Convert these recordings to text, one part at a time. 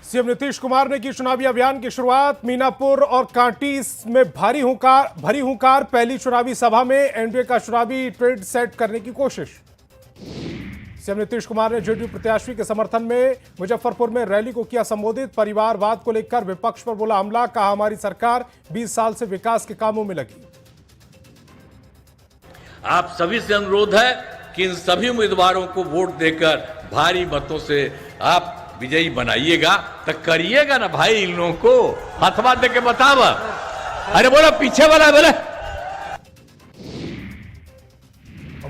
CM Nitish Kumar ने की चुनावी अभियान की शुरुआत। मीनापुर और कांटी में भरी हुंकार। पहली चुनावी सभा में एनडीए का चुनावी ट्रेड सेट करने की कोशिश। सीएम नीतीश कुमार ने जेडीयू प्रत्याशी के समर्थन में मुजफ्फरपुर में रैली को किया संबोधित। परिवारवाद को लेकर विपक्ष पर बोला हमला। कहा हमारी सरकार 20 साल से विकास के कामों में लगी। आप सभी से अनुरोध है कि इन सभी उम्मीदवारों को वोट देकर भारी मतों से आप विजयी बनाइएगा। तो करिएगा ना भाई, इन लोगों को हथवा दे के बतावा। अरे बोला पीछे वाला बोले।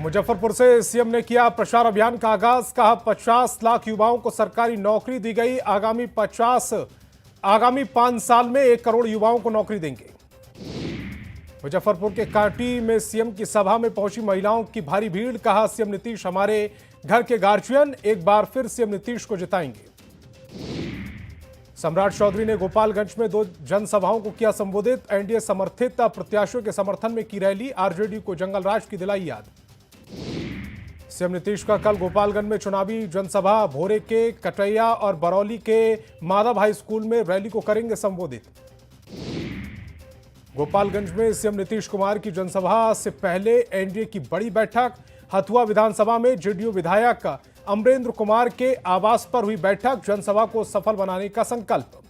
मुजफ्फरपुर से सीएम ने किया प्रचार अभियान का आगाज। कहा 50 लाख युवाओं को सरकारी नौकरी दी गई। आगामी 5 साल में 1 करोड़ युवाओं को नौकरी देंगे। मुजफ्फरपुर के कांटी में सीएम की सभा में पहुंची महिलाओं की भारी भीड़। कहा सीएम नीतीश हमारे घर के गार्जियन, एक बार फिर सीएम नीतीश को जिताएंगे। सम्राट चौधरी ने गोपालगंज में 2 जनसभाओं को किया संबोधित। एनडीए समर्थित प्रत्याशियों के समर्थन में की रैली। आरजेडी को जंगल राज की दिलाई याद। सीएम नीतीश का कल गोपालगंज में चुनावी जनसभा। भोरे के कटैया और बरौली के माधव हाई स्कूल में रैली को करेंगे संबोधित। गोपालगंज में सीएम नीतीश कुमार की जनसभा से पहले एनडीए की बड़ी बैठक। हथुआ विधानसभा में जेडीयू विधायक अमरेंद्र कुमार के आवास पर हुई बैठक। जनसभा को सफल बनाने का संकल्प।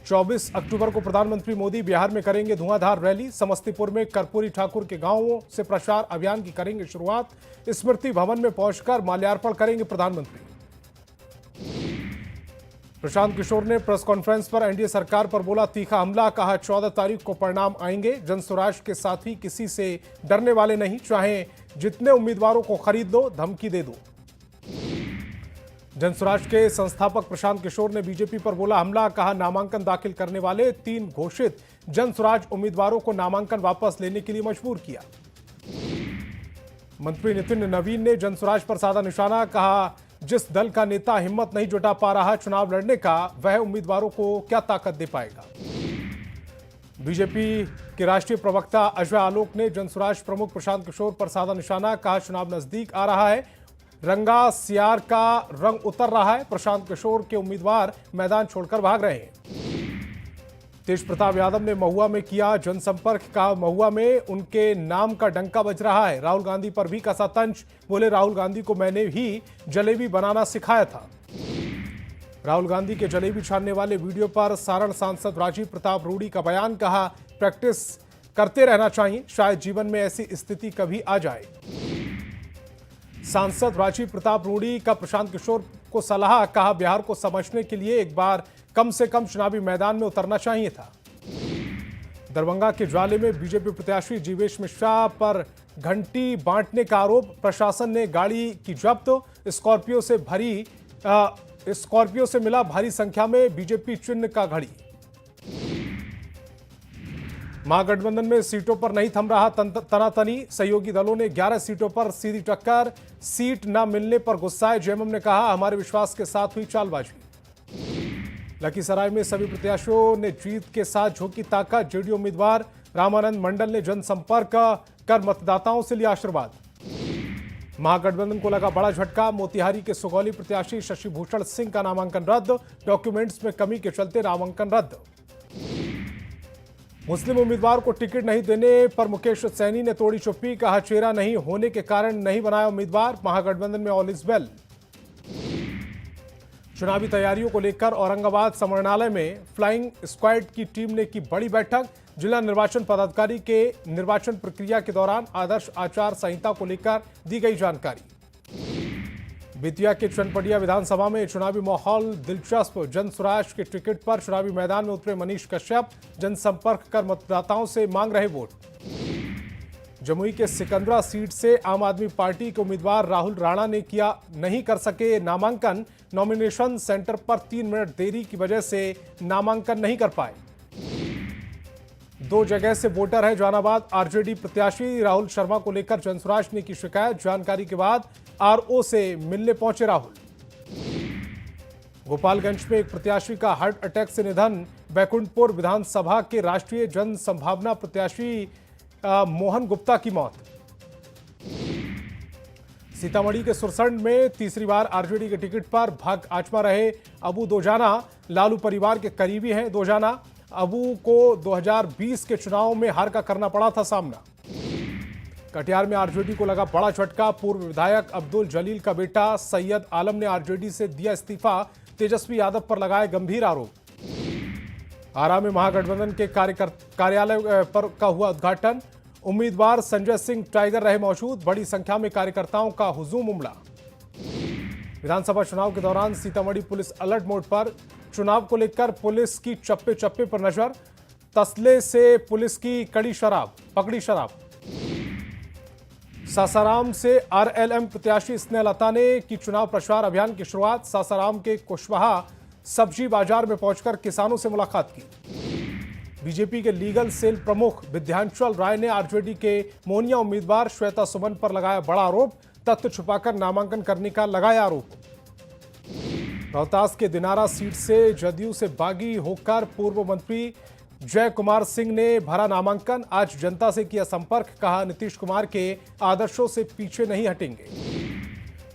24 अक्टूबर को प्रधानमंत्री मोदी बिहार में करेंगे धुआंधार रैली। समस्तीपुर में कर्पूरी ठाकुर के गांवों से प्रचार अभियान की करेंगे शुरुआत। स्मृति भवन में पहुंचकर माल्यार्पण करेंगे प्रधानमंत्री। प्रशांत किशोर ने प्रेस कॉन्फ्रेंस पर एनडीए सरकार पर बोला तीखा हमला। कहा 14 तारीख को परिणाम आएंगे। जनसुराज के साथी किसी से डरने वाले नहीं। चाहे जितने उम्मीदवारों को खरीद दो, धमकी दे दो। जनसुराज के संस्थापक प्रशांत किशोर ने बीजेपी पर बोला हमला। कहा नामांकन दाखिल करने वाले 3 घोषित जनसुराज उम्मीदवारों को नामांकन वापस लेने के लिए मजबूर किया। मंत्री नितिन नवीन ने जनसुराज पर साधा निशाना। कहा जिस दल का नेता हिम्मत नहीं जुटा पा रहा चुनाव लड़ने का, वह उम्मीदवारों को क्या ताकत दे पाएगा। बीजेपी के राष्ट्रीय प्रवक्ता अजय आलोक ने जनसुराज प्रमुख प्रशांत किशोर पर साधा निशाना। कहा चुनाव नजदीक आ रहा है, रंगा सियार का रंग उतर रहा है। प्रशांत किशोर के उम्मीदवार मैदान छोड़कर भाग रहे हैं। तेज प्रताप यादव ने महुआ में किया जनसंपर्क। कहा महुआ में उनके नाम का डंका बज रहा है। राहुल गांधी पर भी कसा तंज। बोले राहुल गांधी को मैंने ही जलेबी बनाना सिखाया था। राहुल गांधी के जलेबी छानने वाले वीडियो पर सारण सांसद राजीव प्रताप रूडी का बयान। कहा प्रैक्टिस करते रहना चाहिए, शायद जीवन में ऐसी स्थिति कभी आ जाए। सांसद राजीव प्रताप रूडी का प्रशांत किशोर को सलाह। कहा बिहार को समझने के लिए एक बार कम से कम चुनावी मैदान में उतरना चाहिए था। दरभंगा के ज्वाले में बीजेपी प्रत्याशी जीवेश मिश्रा पर घंटी बांटने का आरोप। प्रशासन ने गाड़ी की जब्त। स्कॉर्पियो से मिला भारी संख्या में बीजेपी चिन्ह का घड़ी। महागठबंधन में सीटों पर नहीं थम रहा तनातनी। सहयोगी दलों ने 11 सीटों पर सीधी टक्कर। सीट न मिलने पर गुस्साए जेएमएम ने कहा हमारे विश्वास के साथ हुई चालबाजी। लखीसराय में सभी प्रत्याशियों ने जीत के साथ झोंकी ताकत। जेडीयू उम्मीदवार रामानंद मंडल ने जनसंपर्क कर मतदाताओं से लिया आशीर्वाद। महागठबंधन को लगा बड़ा झटका। मोतिहारी के सुगौली प्रत्याशी शशि भूषण सिंह का नामांकन रद्द। डॉक्यूमेंट्स में कमी के चलते नामांकन रद्द। मुस्लिम उम्मीदवार को टिकट नहीं देने पर मुकेश सैनी ने तोड़ी चुप्पी। कहा चेहरा नहीं होने के कारण नहीं बनाया उम्मीदवार। महागठबंधन में ऑल इज वेल। चुनावी तैयारियों को लेकर औरंगाबाद समरणालय में फ्लाइंग स्क्वाड की टीम ने की बड़ी बैठक। जिला निर्वाचन पदाधिकारी के निर्वाचन प्रक्रिया के दौरान आदर्श आचार संहिता को लेकर दी गई जानकारी। बेतिया के चनपटिया विधानसभा में चुनावी माहौल दिलचस्प। जनसुराज के टिकट पर चुनावी मैदान में उतरे मनीष कश्यप। जनसंपर्क कर मतदाताओं से मांग रहे वोट। जमुई के सिकंदरा सीट से आम आदमी पार्टी के उम्मीदवार राहुल राणा ने किया नहीं कर सके नामांकन। नॉमिनेशन सेंटर पर 3 मिनट देरी की वजह से नामांकन नहीं कर पाए। 2 जगह से वोटर है जहानाबाद। आरजेडी प्रत्याशी राहुल शर्मा को लेकर जनसुराज ने की शिकायत। जानकारी के बाद आरओ से मिलने पहुंचे राहुल। गोपालगंज में एक प्रत्याशी का हार्ट अटैक से निधन। बैकुंठपुर विधानसभा के राष्ट्रीय जन संभावना प्रत्याशी मोहन गुप्ता की मौत। सीतामढ़ी के सुरसंड में तीसरी बार आरजेडी के टिकट पर भाग आजमा रहे अबू दोजाना लालू परिवार के करीबी हैं। दोजाना अबू को 2020 के चुनाव में हार का करना पड़ा था सामना। कटिहार में आरजेडी को लगा बड़ा झटका। पूर्व विधायक अब्दुल जलील का बेटा सैयद आलम ने आरजेडी से दिया इस्तीफा। तेजस्वी यादव पर लगाए गंभीर आरोप। आरा में महागठबंधन के कार्यालय पर का हुआ उद्घाटन। उम्मीदवार संजय सिंह टाइगर रहे मौजूद। बड़ी संख्या में कार्यकर्ताओं का हुजूम उमड़ा। विधानसभा चुनाव के दौरान सीतामढ़ी पुलिस अलर्ट मोड पर। चुनाव को लेकर पुलिस की चप्पे चप्पे पर नजर। तसले से पुलिस की पकड़ी शराब। सासाराम से आरएलएम प्रत्याशी स्नेहलता ने की चुनाव प्रचार अभियान की शुरुआत। सासाराम के कुशवाहा सब्जी बाजार में पहुंचकर किसानों से मुलाकात की। बीजेपी के लीगल सेल प्रमुख विद्यांचल राय ने आरजेडी के मोनिया उम्मीदवार श्वेता सुमन पर लगाया बड़ा आरोप। तथ्य छुपाकर नामांकन करने का लगाया आरोप। रोहतास के दिनारा सीट से जदयू से बागी होकर पूर्व मंत्री जय कुमार सिंह ने भरा नामांकन। आज जनता से किया संपर्क। कहा नीतीश कुमार के आदर्शों से पीछे नहीं हटेंगे।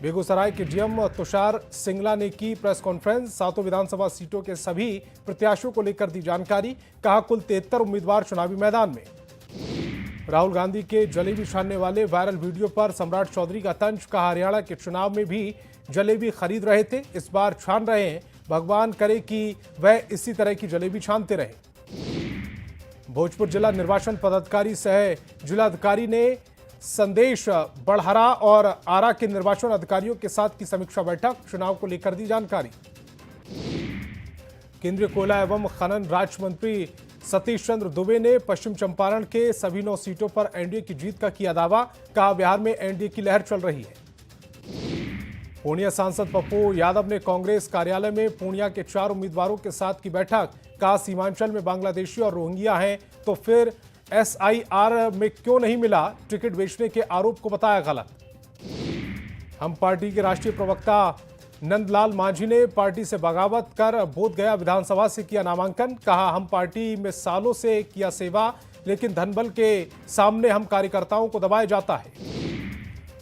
बेगूसराय के डीएम तुषार सिंगला ने की प्रेस कॉन्फ्रेंस। सातों विधानसभा सीटों के सभी प्रत्याशियों को लेकर दी जानकारी। कहा कुल 73 उम्मीदवार चुनावी मैदान में। राहुल गांधी के जलेबी छानने वाले वायरल वीडियो पर सम्राट चौधरी का तंज। कहा हरियाणा के चुनाव में भी जलेबी खरीद रहे थे, इस बार छान रहे हैं। भगवान करे कि वह इसी तरह की जलेबी छानते रहे। भोजपुर जिला निर्वाचन पदाधिकारी सह जिलाधिकारी ने संदेश बढ़हरा और आरा के निर्वाचन अधिकारियों के साथ की समीक्षा बैठक। चुनाव को लेकर दी जानकारी। केंद्रीय कोयला एवं खनन राज्य मंत्री सतीश चंद्र दुबे ने पश्चिम चंपारण के सभी 9 सीटों पर एनडीए की जीत का किया दावा। कहा बिहार में एनडीए की लहर चल रही है। पूर्णिया सांसद पप्पू यादव ने कांग्रेस कार्यालय में पूर्णिया के 4 उम्मीदवारों के साथ की बैठक। कहा सीमांचल में बांग्लादेशी और रोहिंग्या हैं तो फिर एसआईआर में क्यों नहीं मिला। टिकट बेचने के आरोप को बताया गलत। हम पार्टी के राष्ट्रीय प्रवक्ता नंदलाल मांझी ने पार्टी से बगावत कर बोधगया विधानसभा से किया नामांकन। कहा हम पार्टी में सालों से किया सेवा, लेकिन धनबल के सामने हम कार्यकर्ताओं को दबाया जाता है।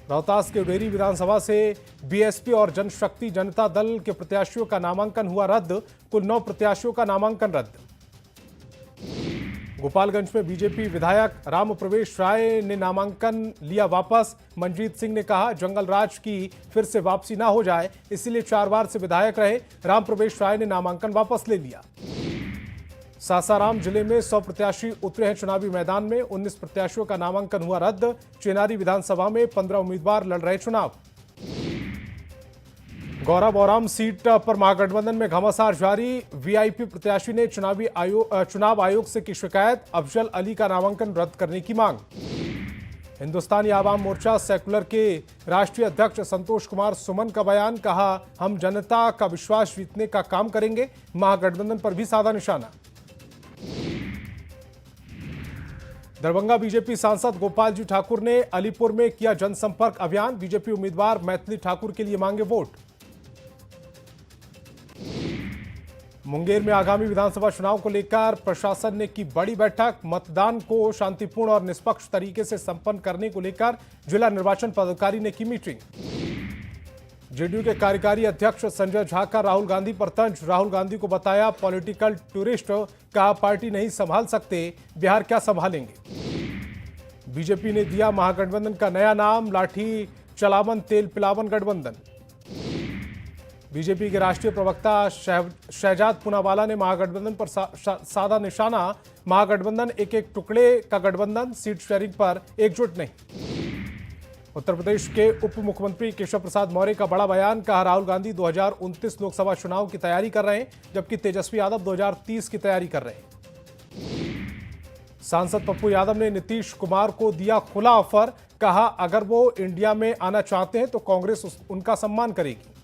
रोहतास के डेरी विधानसभा से बीएसपी और जनशक्ति जनता दल के प्रत्याशियों का नामांकन हुआ रद्द। कुल 9 प्रत्याशियों का नामांकन रद्द। गोपालगंज में बीजेपी विधायक राम प्रवेश राय ने नामांकन लिया वापस। मनजीत सिंह ने कहा जंगल राज की फिर से वापसी ना हो जाए, इसीलिए 4 बार से विधायक रहे। राम प्रवेश राय ने नामांकन वापस ले लिया। सासाराम जिले में 100 प्रत्याशी उतरे हैं चुनावी मैदान में। 19 प्रत्याशियों का नामांकन हुआ रद्द। चेनारी विधानसभा में 15 उम्मीदवार लड़ रहे चुनाव। गौराबौराम सीट पर महागठबंधन में घमासान जारी। वीआईपी प्रत्याशी ने चुनाव आयोग से की शिकायत। अफजल अली का नामांकन रद्द करने की मांग। हिंदुस्तानी आवाम मोर्चा सेकुलर के राष्ट्रीय अध्यक्ष संतोष कुमार सुमन का बयान। कहा हम जनता का विश्वास जीतने का काम करेंगे। महागठबंधन पर भी साधा निशाना। दरभंगा बीजेपी सांसद गोपाल जी ठाकुर ने अलीपुर में किया जनसंपर्क अभियान। बीजेपी उम्मीदवार मैथिली ठाकुर के लिए मांगे वोट। मुंगेर में आगामी विधानसभा चुनाव को लेकर प्रशासन ने की बड़ी बैठक। मतदान को शांतिपूर्ण और निष्पक्ष तरीके से संपन्न करने को लेकर जिला निर्वाचन पदाधिकारी ने की मीटिंग। जेडीयू के कार्यकारी अध्यक्ष संजय झा का राहुल गांधी पर तंज। राहुल गांधी को बताया पॉलिटिकल टूरिस्ट। कहा पार्टी नहीं संभाल सकते, बिहार क्या संभालेंगे। बीजेपी ने दिया महागठबंधन का नया नाम, लाठी चलावन तेल पिलावन गठबंधन। बीजेपी के राष्ट्रीय प्रवक्ता शहजाद पूनावाला ने महागठबंधन पर साधा निशाना। महागठबंधन एक एक टुकड़े का गठबंधन, सीट शेयरिंग पर एकजुट नहीं। उत्तर प्रदेश के उप मुख्यमंत्री केशव प्रसाद मौर्य का बड़ा बयान। कहा राहुल गांधी 2029 लोकसभा चुनाव की तैयारी कर रहे हैं, जबकि तेजस्वी यादव 2030 की तैयारी कर रहे हैं। सांसद पप्पू यादव ने नीतीश कुमार को दिया खुला ऑफर। कहा अगर वो इंडिया में आना चाहते हैं तो कांग्रेस उनका सम्मान करेगी।